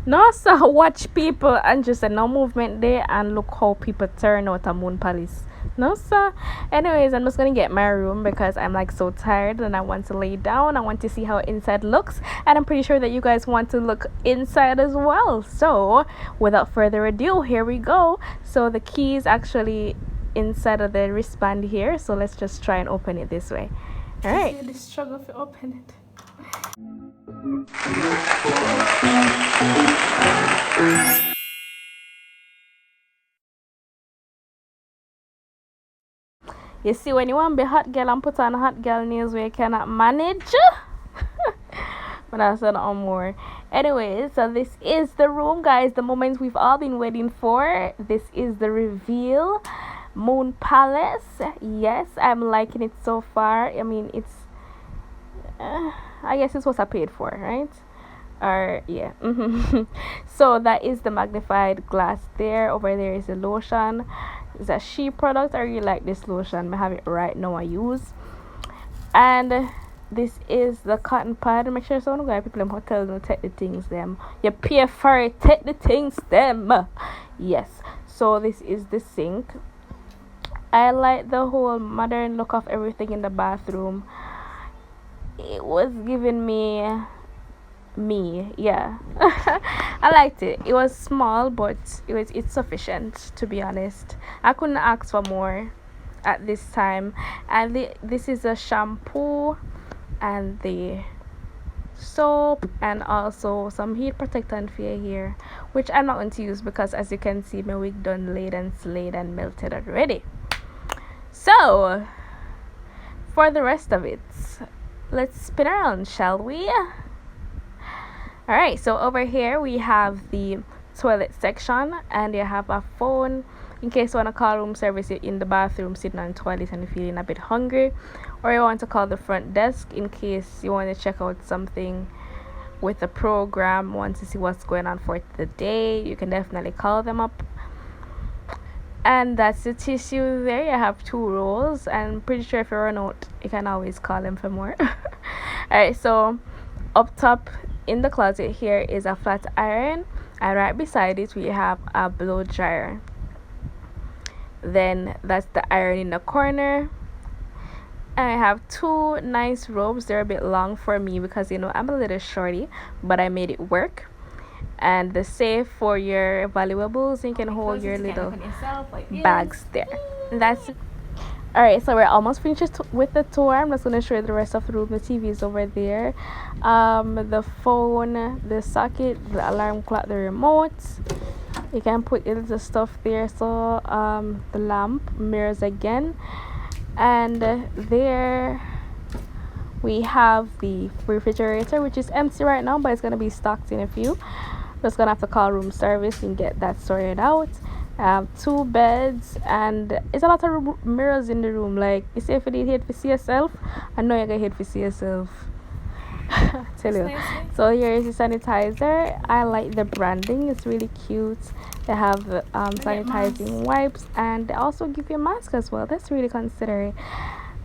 No, so watch people and just no movement there, and look how people turn out a Moon Palace. No, sir. Anyways, I'm just gonna get my room because I'm like so tired and I want to lay down. I want to see how inside looks, and I'm pretty sure that you guys want to look inside as well. So, without further ado, here we go. So, the key is actually inside of the wristband here. So, let's just try and open it this way. All right. The struggle to open it. You see, when you want to be hot girl and put on hot girl nails where you cannot manage, but that's not more. Anyways, so this is the room, guys. The moment we've all been waiting for. This is the reveal. Moon Palace. Yes, I'm liking it so far. I mean, it's I guess it's what I paid for, right? Or yeah. So that is the magnified glass there. Over there is the lotion. It's a She product. I really like this lotion. I have it right now. I use. And this is the cotton pad. Make sure someone go people in hotels and take the things them. You pay for it, take the things them. Yes. So this is the sink. I like the whole modern look of everything in the bathroom. It was giving me, yeah. I liked it. It was small, but it's sufficient, to be honest. I couldn't ask for more at this time. And this is a shampoo and the soap and also some heat protectant for your hair, which I'm not going to use because, as you can see, my wig done laid and slayed and melted already. So for the rest of it, let's spin around, shall we? Alright, so over here we have the toilet section, and you have a phone in case you want to call room service. You're in the bathroom sitting on the toilet and you're feeling a bit hungry, or you want to call the front desk in case you want to check out something with the program, want to see what's going on for the day. You can definitely call them up. And that's the tissue there. You have 2 rolls, and I'm pretty sure if you run out you can always call them for more. Alright, so up top in the closet here is a flat iron, and right beside it we have a blow dryer. Then that's the iron in the corner, and I have 2 nice robes. They're a bit long for me because, you know, I'm a little shorty, but I made it work. And the safe for your valuables, you can hold your little bags there. And that's it. Alright, so we're almost finished with the tour. I'm just going to show you the rest of the room. The TV is over there, the phone, the socket, the alarm clock, the remote. You can put your little stuff there. So the lamp, mirrors again, and there we have the refrigerator, which is empty right now, but it's going to be stocked in a few. Just gonna have to call room service and get that sorted out. I have 2 beds, and it's a lot of mirrors in the room. Like, you say if you need hate to see yourself, I know you're gonna hate to see yourself. Tell you. So here is the sanitizer. I like the branding, it's really cute. They have sanitizing wipes, and they also give you a mask as well. That's really considerate.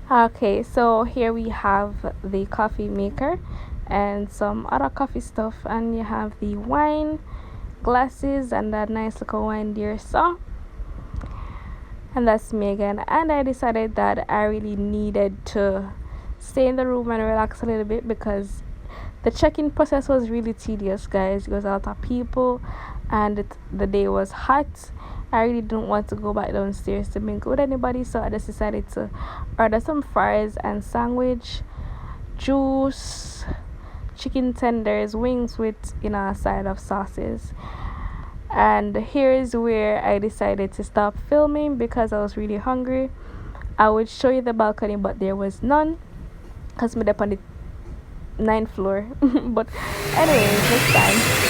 Okay, so here we have the coffee maker and some other coffee stuff, and you have the wine glasses and that nice little wine there. So, and that's me again, and I decided that I really needed to stay in the room and relax a little bit because the check-in process was really tedious, guys. It was a lot of people and the day was hot. I really didn't want to go back downstairs to mingle with anybody, so I just decided to order some fries and sandwich, juice, chicken tenders, wings with, you know, a side of sauces. And here's where I decided to stop filming because I was really hungry. I would show you the balcony, but there was none because I'm up on the 9th floor. But anyways, next time.